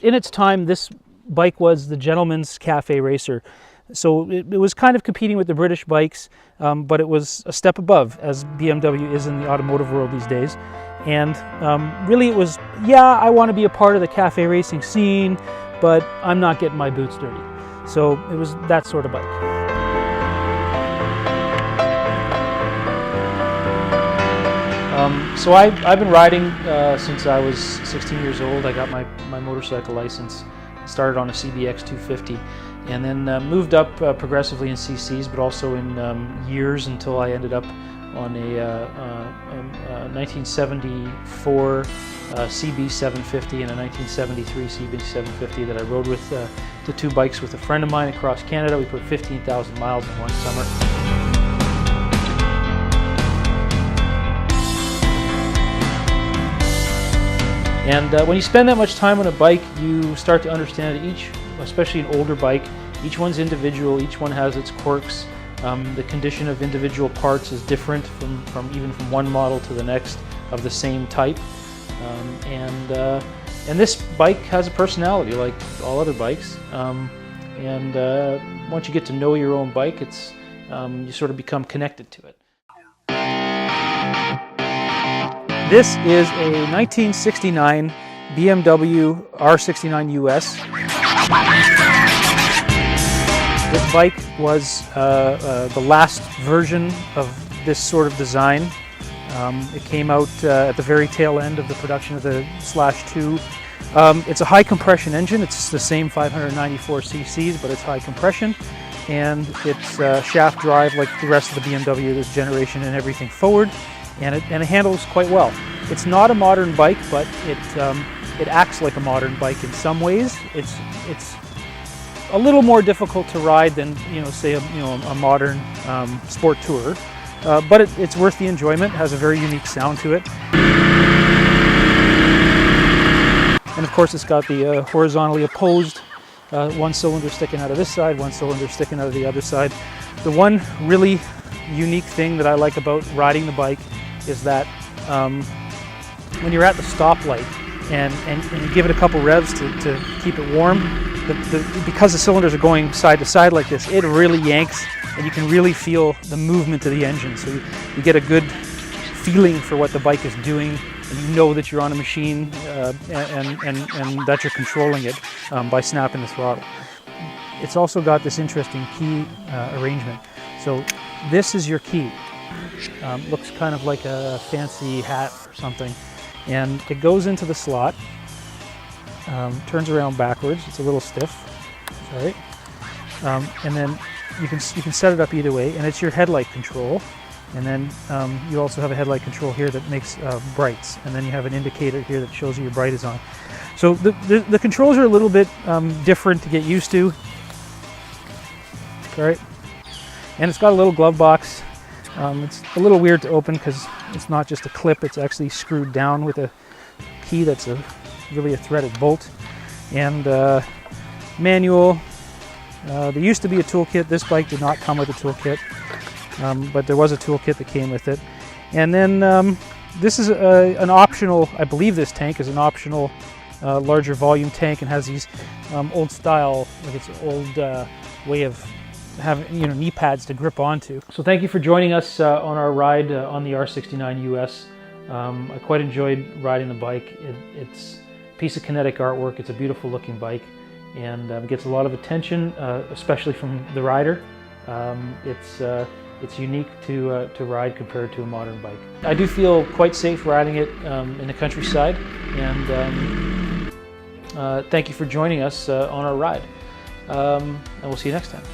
In its time, this bike was the gentleman's cafe racer. So it was kind of competing with the British bikes, but it was a step above, as BMW is in the automotive world these days. And really it was, yeah, I want to be a part of the cafe racing scene, but I'm not getting my boots dirty. So it was that sort of bike. So I've been riding since I was 16 years old. I got my motorcycle license, started on a CBX 250, and then moved up progressively in CCs, but also in years until I ended up on a 1974 CB 750 and a 1973 CB 750 that I rode with the two bikes with a friend of mine across Canada. We put 15,000 miles in one summer. And when you spend that much time on a bike, you start to understand that each, especially an older bike, each one's individual, each one has its quirks. The condition of individual parts is different even from one model to the next of the same type. And this bike has a personality like all other bikes. Once you get to know your own bike, it's you sort of become connected to it. This is a 1969 BMW R69US. This bike was the last version of this sort of design. It came out at the very tail end of the production of the /2. It's a high compression engine. It's the same 594 cc's, but it's high compression. And it's shaft drive like the rest of the BMW this generation and everything forward. And it handles quite well. It's not a modern bike, but it acts like a modern bike in some ways. It's a little more difficult to ride than say a modern sport tourer, but it's worth the enjoyment. It has a very unique sound to it, and of course it's got the horizontally opposed one cylinder sticking out of this side, one cylinder sticking out of the other side. The one really unique thing that I like about riding the bike is that when you're at the stoplight and you give it a couple revs to keep it warm, because the cylinders are going side to side like this, it really yanks and you can really feel the movement of the engine. So you get a good feeling for what the bike is doing, and you know that you're on a machine and that you're controlling it by snapping the throttle. It's also got this interesting key arrangement. So this is your key. Looks kind of like a fancy hat or something, and it goes into the slot, turns around backwards. It's a little stiff, sorry, and then you can set it up either way, and it's your headlight control. And then you also have a headlight control here that makes brights, and then you have an indicator here that shows you your bright is on. So the controls are a little bit different to get used to. All right, and it's got a little glove box. It's a little weird to open because it's not just a clip, it's actually screwed down with a key that's really a threaded bolt. And manual. There used to be a toolkit. This bike did not come with a toolkit, but there was a toolkit that came with it. And then this is an optional, I believe this tank is an optional larger volume tank and has these old style, like it's an old way of having knee pads to grip onto. So thank you for joining us on our ride on the R69US. I quite enjoyed riding the bike. It's a piece of kinetic artwork. It's a beautiful looking bike, and gets a lot of attention, especially from the rider. It's unique to ride compared to a modern bike. I do feel quite safe riding it in the countryside, and thank you for joining us on our ride. And we'll see you next time.